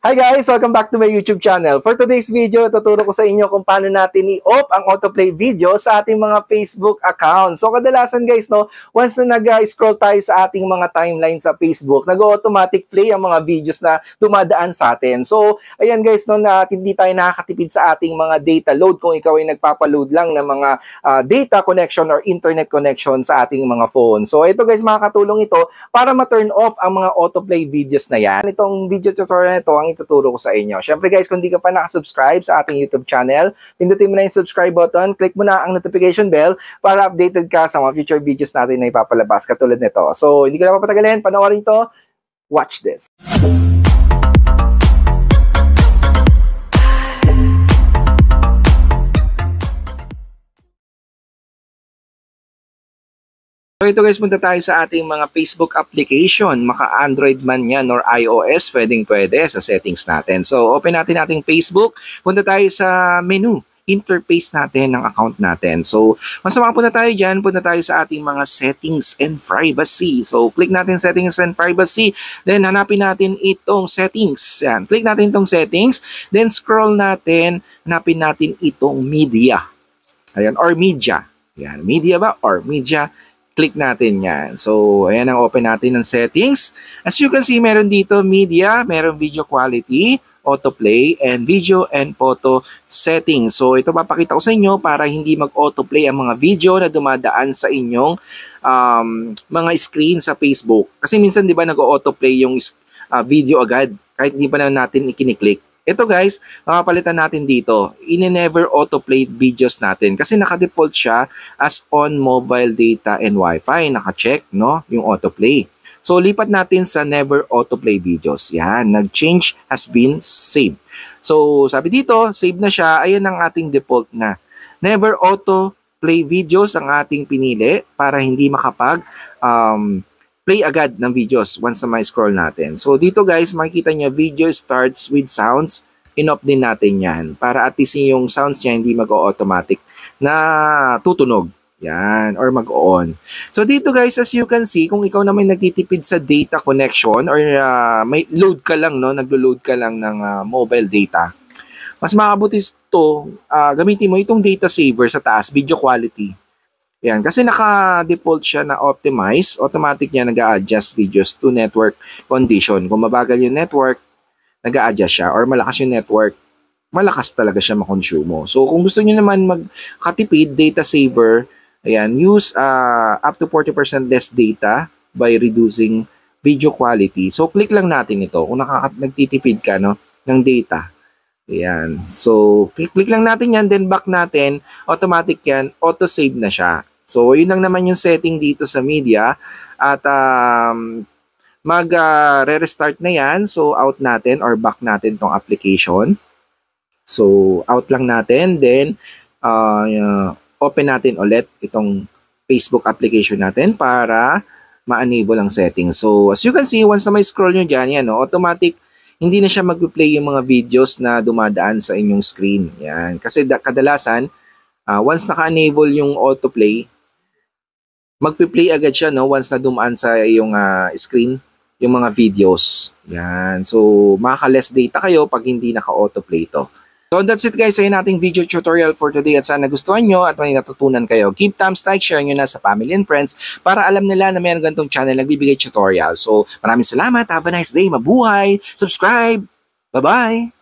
Hi guys! Welcome back to my YouTube channel. For today's video, tuturo ko sa inyo kung paano natin i-off ang autoplay video sa ating mga Facebook account. So kadalasan guys, once na nag-scroll tayo sa ating mga timeline sa Facebook, nag-automatic play ang mga videos na dumadaan sa atin. So ayan guys, na hindi tayo nakakatipid sa ating mga data load kung ikaw ay nagpapaload lang ng mga data connection or internet connection sa ating mga phone. So ito guys, makakatulong ito para ma-turn off ang mga autoplay videos na yan. Itong video tutorial na ito ang ituturo ko sa inyo. Syempre guys, kung di ka pa nakasubscribe sa ating YouTube channel, pindutin mo na yung subscribe button, click mo na ang notification bell para updated ka sa mga future videos natin na ipapalabas katulad nito. So, hindi ko na papatagalin, panoorin ito. Watch this. So ito guys, punta tayo sa ating mga Facebook application. Maka-Android man yan or iOS, pwede sa settings natin. So open natin ating Facebook. Punta tayo sa menu, interface natin ng account natin. So once na makapunta tayo dyan, punta tayo sa ating mga settings and privacy. So click natin settings and privacy. Then hanapin natin itong settings. Yan. Click natin itong settings. Then scroll natin. Hanapin natin itong media. Ayan, or media. Yan, media ba or media? Click natin yan. So, ayan ang open natin ng settings. As you can see, meron dito media, meron video quality, autoplay, and video and photo settings. So, ito papakita ko sa inyo para hindi mag-autoplay ang mga video na dumadaan sa inyong mga screen sa Facebook. Kasi minsan, di ba, nag-autoplay yung video agad kahit hindi pa na natin ikiniklik. Ito guys, makapalitan natin dito. Never autoplay videos natin kasi naka-default siya as on mobile data and Wi-Fi. Naka-check, no? Yung autoplay. So, lipat natin sa never autoplay videos. Yan, nag-change has been saved. So, sabi dito, save na siya. Ayan ang ating default na. Never autoplay videos ang ating pinili para hindi makapag play agad ng videos once na may scroll natin. So dito guys, makikita nyo, video starts with sounds. In-off din natin yan para at least yung sounds niya hindi mag-automatic na tutunog. Yan, or mag-on. So dito guys, as you can see, kung ikaw naman nagtitipid sa data connection or may load ka lang, naglo-load ka lang ng mobile data, mas makabuti ito, gamitin mo itong data saver sa taas, video quality. Yan, kasi naka-default siya na optimize, automatic niya nag-a-adjust videos to network condition. Kung mabagal yung network, nag-a-adjust siya. Or malakas yung network, malakas talaga siya makonsumo. So, kung gusto niyo naman magkatipid, data saver, ayan, use up to 40% less data by reducing video quality. So, click lang natin ito kung nagtitipid ka ng data. Ayan. So, click lang natin yan, then back natin, automatic yan, auto-save na siya. So, yun lang naman yung setting dito sa media. At mag-re-restart na yan. So, out natin or back natin tong application. So, out lang natin. Then, open natin ulit itong Facebook application natin para ma-enable ang setting. So, as you can see, once na may scroll nyo dyan, yan, automatic, hindi na siya mag-play yung mga videos na dumadaan sa inyong screen. Yan. Kasi kadalasan, once naka-enable yung autoplay, mag-play agad siya once na dumaan sa iyong screen, yung mga videos. Yan. So, makaka-less data kayo pag hindi naka-autoplay ito. So, that's it guys sa ating video tutorial for today at sana nagustuhan nyo at may natutunan kayo. Keep thumbs like, share nyo na sa family and friends para alam nila na mayroon ganitong channel nagbibigay tutorial. So, maraming salamat. Have a nice day. Mabuhay. Subscribe. Bye-bye.